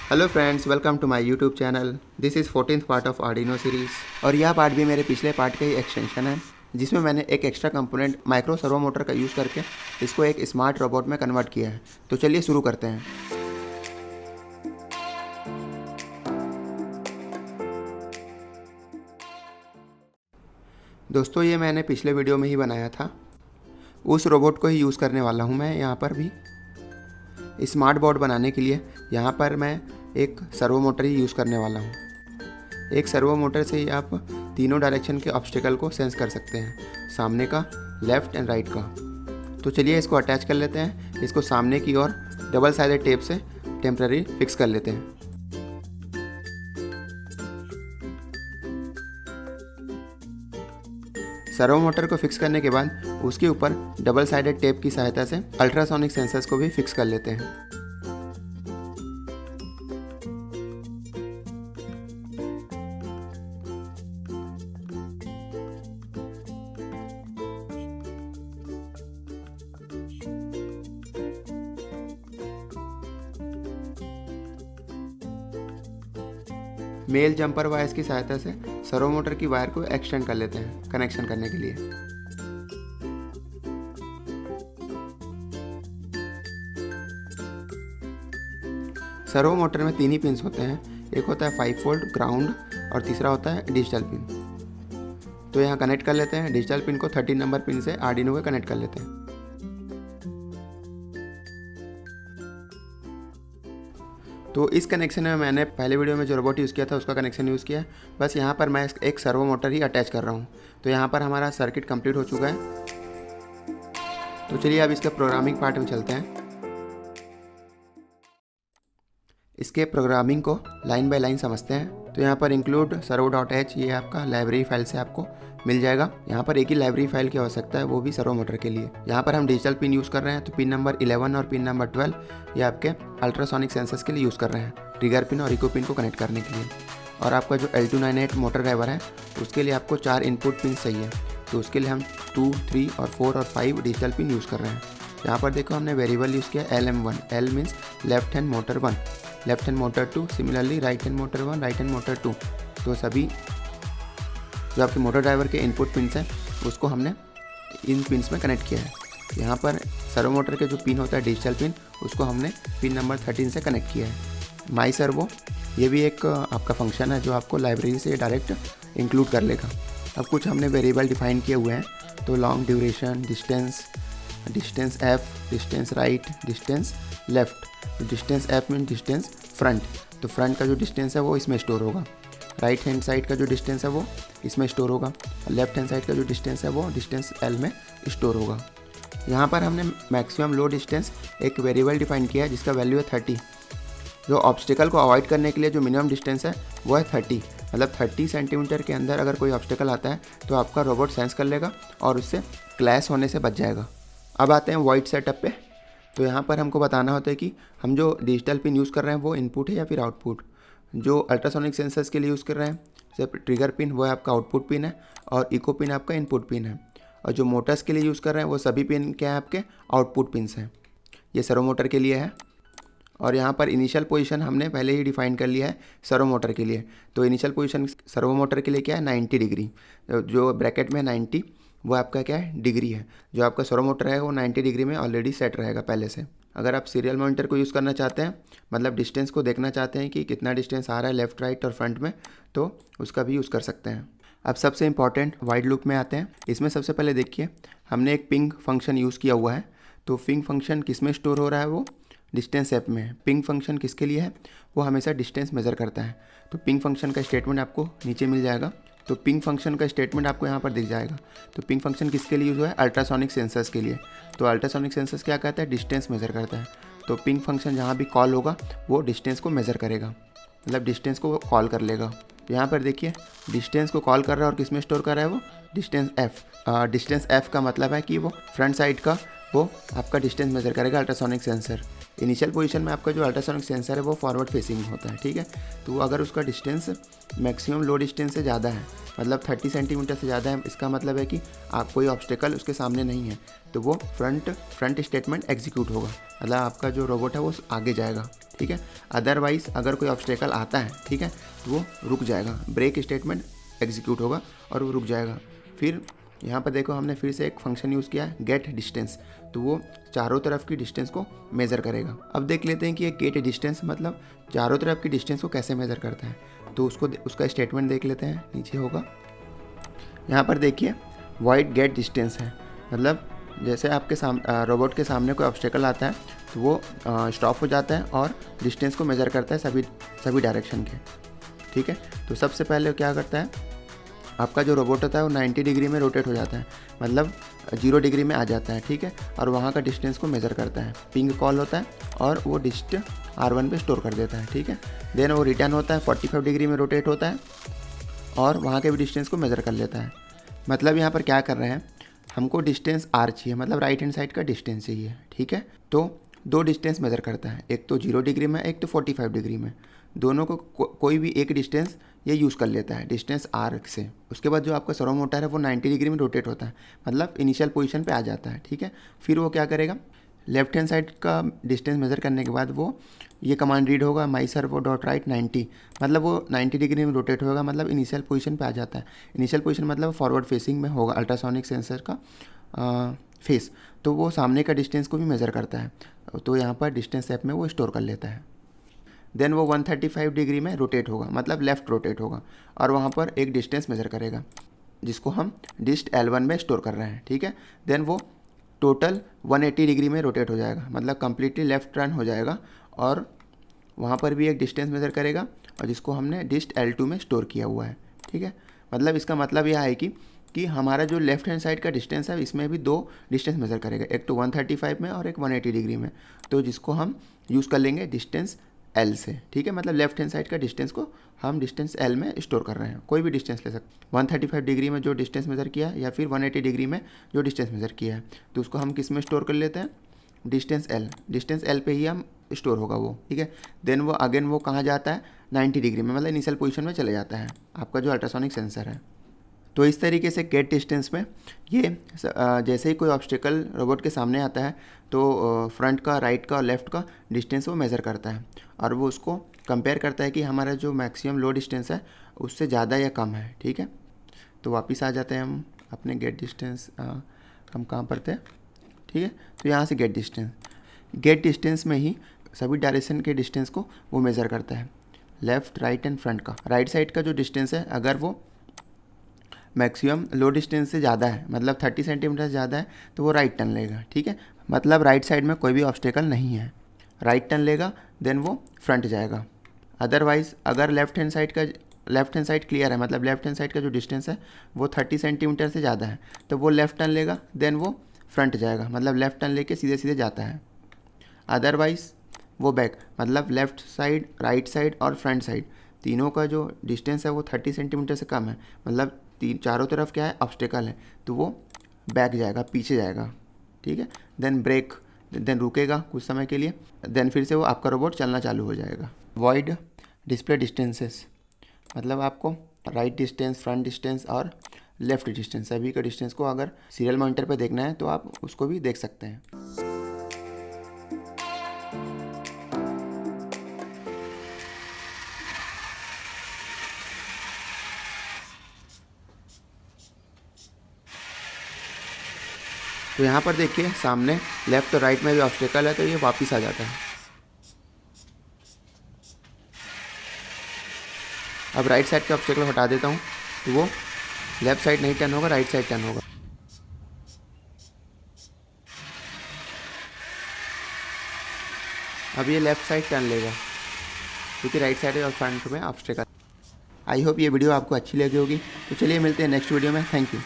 Hello friends, welcome to my YouTube channel. This is 14th part of Arduino series और यह part भी मेरे पिछले पार्ट का ही एक्सटेंशन है, जिसमें मैंने एक extra component micro servo motor का यूज़ करके इसको एक स्मार्ट रोबोट में कन्वर्ट किया है। तो चलिए शुरू करते हैं। दोस्तों, ये मैंने पिछले वीडियो में ही बनाया था। उस रोबोट को ही यूज़ करने वाला हूँ मैं यहाँ पर भी। स्मार्ट बोर्ड बनाने के लिए यहाँ पर मैं एक सर्वो मोटर ही यूज़ करने वाला हूँ। एक सर्वो मोटर से ही आप तीनों डायरेक्शन के ऑब्स्टिकल को सेंस कर सकते हैं, सामने का, लेफ़्ट एंड राइट का। तो चलिए इसको अटैच कर लेते हैं। इसको सामने की ओर डबल साइडेड टेप से टेम्पररी फिक्स कर लेते हैं। सर्वो मोटर को फिक्स करने के बाद उसके ऊपर डबल साइडेड टेप की सहायता से अल्ट्रासोनिक सेंसर्स को भी फिक्स कर लेते हैं। मेल जंपर वायर्स की सहायता से सर्वो मोटर की वायर को एक्सटेंड कर लेते हैं कनेक्शन करने के लिए। सर्वो मोटर में तीन ही पिन्स होते हैं। एक होता है 5 वोल्ट ग्राउंड और तीसरा होता है डिजिटल पिन। तो यहाँ कनेक्ट कर लेते हैं। डिजिटल पिन को 13 नंबर पिन से आर्डिनो को कनेक्ट कर लेते हैं। तो इस कनेक्शन में मैंने पहले वीडियो में जो रोबोट यूज़ किया था उसका कनेक्शन यूज़ किया है। बस यहाँ पर मैं एक सर्वो मोटर ही अटैच कर रहा हूँ। तो यहाँ पर हमारा सर्किट कंप्लीट हो चुका है। तो चलिए अब इसके प्रोग्रामिंग पार्ट में चलते हैं। इसके प्रोग्रामिंग को लाइन बाय लाइन समझते हैं। तो यहाँ पर इंक्लूड servo.h ये आपका लाइब्रेरी फाइल से आपको मिल जाएगा। यहाँ पर एक ही लाइब्रेरी फाइल की आवश्यकता है, वो भी सर्वो मोटर के लिए। यहाँ पर हम डिजिटल पिन यूज़ कर रहे हैं। तो पिन नंबर 11 और पिन नंबर 12 ये आपके अल्ट्रासोनिक सेंसर्स के लिए यूज़ कर रहे हैं, ट्रिगर पिन और इको पिन को कनेक्ट करने के लिए। और आपका जो L298 मोटर ड्राइवर है उसके लिए आपको 4 इनपुट पिन चाहिए। तो उसके लिए हम 2, 3 और 4 और 5 डिजिटल पिन यूज़ कर रहे हैं। यहाँ पर देखो हमने वेरिएबल यूज़ किया LM1। L means left hand motor 1, left hand motor 2, similarly right hand motor 1, right hand motor 2। तो सभी जो आपके मोटर ड्राइवर के इनपुट पिन्स हैं उसको हमने इन पिन्स में कनेक्ट किया है। यहाँ पर सर्वो मोटर के जो पिन होता है डिजिटल पिन, उसको हमने पिन नंबर 13 से कनेक्ट किया है। माई सर्वो ये भी एक आपका फंक्शन है जो आपको लाइब्रेरी से डायरेक्ट इंक्लूड कर लेगा। अब कुछ हमने वेरिएबल डिफाइन किए हुए हैं। तो long duration, distance, distance F, distance right, distance left. Distance F mean distance front. तो फ्रंट का जो डिस्टेंस है वो इसमें स्टोर होगा। राइट हैंड साइड का जो डिस्टेंस है वो इसमें स्टोर होगा। लेफ्ट हैंड साइड का जो डिस्टेंस है वो डिस्टेंस L में स्टोर होगा। यहाँ पर हमने मैक्सिमम लो डिस्टेंस एक वेरिएबल डिफाइन किया है जिसका वैल्यू है 30। जो ऑब्स्टिकल को अवॉइड करने के लिए जो मिनिमम डिस्टेंस है वो है 30। मतलब 30 सेंटीमीटर के अंदर अगर कोई ऑब्स्टिकल आता है तो आपका रोबोट सेंस कर लेगा और उससे क्लैश होने से बच जाएगा। अब आते हैं वॉइड सेटअप पे। तो यहाँ पर हमको बताना होता है कि हम जो डिजिटल पिन यूज़ कर रहे हैं वो इनपुट है या फिर आउटपुट। जो अल्ट्रासोनिक सेंसर्स के लिए यूज़ कर रहे हैं सिर्फ ट्रिगर पिन वो है आपका आउटपुट पिन है और इको पिन आपका इनपुट पिन है। और जो मोटर्स के लिए यूज़ कर रहे हैं वो सभी पिन क्या है आपके आउटपुट पिन्स हैं। ये सर्वो मोटर के लिए है। और यहाँ पर इनिशियल पोजीशन हमने पहले ही डिफाइन कर लिया है सर्वो मोटर के लिए। तो इनिशियल पोजीशन सर्वो मोटर के लिए क्या है 90 डिग्री। जो ब्रैकेट में 90 वो आपका क्या है डिग्री है। जो आपका सर्वो मोटर है वो 90 डिग्री में ऑलरेडी सेट रहेगा पहले से। अगर आप सीरियल मॉनिटर को यूज़ करना चाहते हैं, मतलब डिस्टेंस को देखना चाहते हैं कि कितना डिस्टेंस आ रहा है लेफ़्ट, राइट और फ्रंट में, तो उसका भी यूज़ कर सकते हैं। अब सबसे इंपॉर्टेंट वाइड लूप में आते हैं। इसमें सबसे पहले देखिए हमने एक पिंग फंक्शन यूज़ किया हुआ है। तो पिंग फंक्शन किस में स्टोर हो रहा है, वो डिस्टेंस ऐप में है। पिंग फंक्शन किसके लिए है, वो हमेशा डिस्टेंस मेज़र करता है। तो पिंग फंक्शन का स्टेटमेंट आपको नीचे मिल जाएगा। तो पिंग फंक्शन का स्टेटमेंट आपको यहाँ पर दिख जाएगा। तो पिंग फंक्शन किसके लिए यूज़ हुआ है, अल्ट्रासोनिक सेंसर्स के लिए। तो अल्ट्रासोनिक सेंसर्स क्या कहता है, डिस्टेंस मेज़र करता है। तो पिंग फंक्शन जहाँ भी कॉल होगा वो डिस्टेंस को मेज़र करेगा, मतलब डिस्टेंस को कॉल कर लेगा। यहाँ पर देखिए डिस्टेंस को कॉल कर रहा है और किस में स्टोर कर रहा है, वो डिस्टेंस F। डिस्टेंस F का मतलब है कि वो फ्रंट साइड का वो आपका डिस्टेंस मेज़र करेगा अल्ट्रासोनिक सेंसर। इनिशियल पोजीशन में आपका जो अल्ट्रासोनिक सेंसर है वो फॉरवर्ड फेसिंग होता है, ठीक है। तो अगर उसका डिस्टेंस मैक्सिमम लो डिस्टेंस से ज़्यादा है, मतलब 30 सेंटीमीटर से ज़्यादा है, इसका मतलब है कि आप कोई ऑब्स्टेकल उसके सामने नहीं है, तो वो फ्रंट स्टेटमेंट एग्जीक्यूट होगा, मतलब आपका जो रोबोट है वो आगे जाएगा, ठीक है। अदरवाइज़ अगर कोई ऑब्स्टेकल आता है, ठीक है, तो वो रुक जाएगा, ब्रेक स्टेटमेंट एग्जीक्यूट होगा और वो रुक जाएगा। फिर यहाँ पर देखो हमने फिर से एक फंक्शन यूज़ किया है गेट डिस्टेंस, तो वो चारों तरफ की डिस्टेंस को मेज़र करेगा। अब देख लेते हैं कि ये गेट डिस्टेंस मतलब चारों तरफ की डिस्टेंस को कैसे मेज़र करता है। तो उसका स्टेटमेंट देख लेते हैं, नीचे होगा। यहाँ पर देखिए वॉइड गेट डिस्टेंस है, मतलब जैसे आपके रोबोट के सामने कोई ऑब्स्टेकल आता है तो वो स्टॉप हो जाता है और डिस्टेंस को मेज़र करता है सभी डायरेक्शन के, ठीक है। तो सबसे पहले क्या करता है, आपका जो रोबोट होता है वो 90 डिग्री में रोटेट हो जाता है, मतलब 0 डिग्री में आ जाता है, ठीक है, और वहाँ का डिस्टेंस को मेज़र करता है। पिंग कॉल होता है और वो डिस्ट R1 पे स्टोर कर देता है, ठीक है। देन वो रिटर्न होता है, 45 डिग्री में रोटेट होता है और वहाँ के भी डिस्टेंस को मेज़र कर लेता है। मतलब यहाँ पर क्या कर रहे हैं, हमको डिस्टेंस R चाहिए, मतलब राइट हैंड साइड का डिस्टेंस चाहिए, ठीक है। तो 2 डिस्टेंस मेज़र करता है, एक तो 0 डिग्री में, एक तो 45 डिग्री में। दोनों को कोई भी एक डिस्टेंस ये यूज़ कर लेता है डिस्टेंस R से। उसके बाद जो आपका सर्वो मोटर है वो 90 डिग्री में रोटेट होता है, मतलब इनिशियल पोजीशन पे आ जाता है, ठीक है। फिर वो क्या करेगा, लेफ्ट हैंड साइड का डिस्टेंस मेज़र करने के बाद वो ये कमांड रीड होगा माई सर्वो डॉट राइट 90, मतलब वो 90 डिग्री में रोटेट होगा, मतलब इनिशियल पोजीशन पे आ जाता है। इनिशियल पोजीशन मतलब फॉरवर्ड फेसिंग में होगा अल्ट्रासोनिक सेंसर का फेस, तो वो सामने का डिस्टेंस को भी मेज़र करता है, तो यहाँ पर डिस्टेंस ऐप में वो स्टोर कर लेता है। देन वो 135 डिग्री में रोटेट होगा, मतलब लेफ़्ट रोटेट होगा और वहाँ पर एक डिस्टेंस मेज़र करेगा जिसको हम डिस्ट L1 में स्टोर कर रहे हैं, ठीक है। देन वो टोटल 180 डिग्री में रोटेट हो जाएगा, मतलब कम्प्लीटली लेफ़्ट टर्न हो जाएगा और वहाँ पर भी एक डिस्टेंस मेज़र करेगा और जिसको हमने डिस्ट L2 में स्टोर किया हुआ है, ठीक है। मतलब इसका मतलब यह है कि हमारा जो लेफ्ट हैंड साइड का डिस्टेंस है इसमें भी 2 डिस्टेंस मेज़र करेगा, एक तो 135 में और एक 180 डिग्री में, तो जिसको हम यूज़ कर लेंगे डिस्टेंस L से, ठीक है। मतलब लेफ्ट हैंड साइड का डिस्टेंस को हम डिस्टेंस L में स्टोर कर रहे हैं, कोई भी डिस्टेंस ले सकते हैं। 135 डिग्री में जो डिस्टेंस मेज़र किया या फिर 180 डिग्री में जो डिस्टेंस मेज़र किया है, तो उसको हम किस में स्टोर कर लेते हैं, डिस्टेंस L पे ही हम स्टोर होगा वो, ठीक है। देन वो अगेन वो कहाँ जाता है, 90 डिग्री में, मतलब इनिशियल पोजीशन में चले जाता है आपका जो अल्ट्रासोनिक सेंसर है। तो इस तरीके से गेट डिस्टेंस में ये जैसे ही कोई ऑब्स्टेकल रोबोट के सामने आता है तो फ्रंट का, राइट का और लेफ़्ट का डिस्टेंस वो मेज़र करता है और वो उसको कंपेयर करता है कि हमारा जो मैक्सिमम लो डिस्टेंस है उससे ज़्यादा या कम है, ठीक है। तो वापस आ जाते हैं हम अपने गेट डिस्टेंस, हम कहाँ पर थे, ठीक है। तो यहाँ से गेट डिस्टेंस में ही सभी डायरेक्शन के डिस्टेंस को वो मेज़र करता है, लेफ़्ट, राइट एंड फ्रंट का। राइट साइड का जो डिस्टेंस है अगर वो मैक्सिमम लो डिस्टेंस से ज़्यादा है, मतलब 30 सेंटीमीटर से ज़्यादा है, तो वो राइट टर्न लेगा, ठीक है। मतलब राइट साइड में कोई भी ऑब्स्टेकल नहीं है, राइट टर्न लेगा, देन वो फ्रंट जाएगा। अदरवाइज़ अगर लेफ्ट हैंड साइड क्लियर है, मतलब लेफ्ट हैंड साइड का जो डिस्टेंस है वो 30 सेंटीमीटर से ज़्यादा है, तो वो लेफ़्ट टर्न लेगा, देन वो फ्रंट जाएगा, मतलब लेफ़्ट टर्न लेके सीधे सीधे जाता है। अदरवाइज़ वो बैक, मतलब लेफ़्ट साइड, राइट साइड और फ्रंट साइड तीनों का जो डिस्टेंस है वो 30 सेंटीमीटर से कम है, मतलब चारों तरफ क्या है, ऑब्स्टेकल है, तो वो बैक जाएगा, पीछे जाएगा, ठीक है। देन ब्रेक, देन रुकेगा कुछ समय के लिए, देन फिर से वो आपका रोबोट चलना चालू हो जाएगा। वॉइड डिस्प्ले डिस्टेंसेस, मतलब आपको राइट डिस्टेंस, फ्रंट डिस्टेंस और लेफ़्ट डिस्टेंस, सभी का डिस्टेंस को अगर सीरियल मॉनिटर पे देखना है तो आप उसको भी देख सकते हैं। तो यहाँ पर देखिए सामने लेफ़्ट और राइट में भी ऑब्स्टेकल है, तो ये वापस आ जाता है। अब राइट साइड का ऑब्स्टेकल हटा देता हूँ तो वो लेफ़्ट साइड नहीं टर्न होगा, राइट साइड टर्न होगा। अब ये लेफ़्ट साइड टर्न लेगा क्योंकि राइट साइड और फ्रंट में ऑब्स्टेकल। आई होप ये वीडियो आपको अच्छी लगी होगी। तो चलिए मिलते हैं नेक्स्ट वीडियो में। Thank you.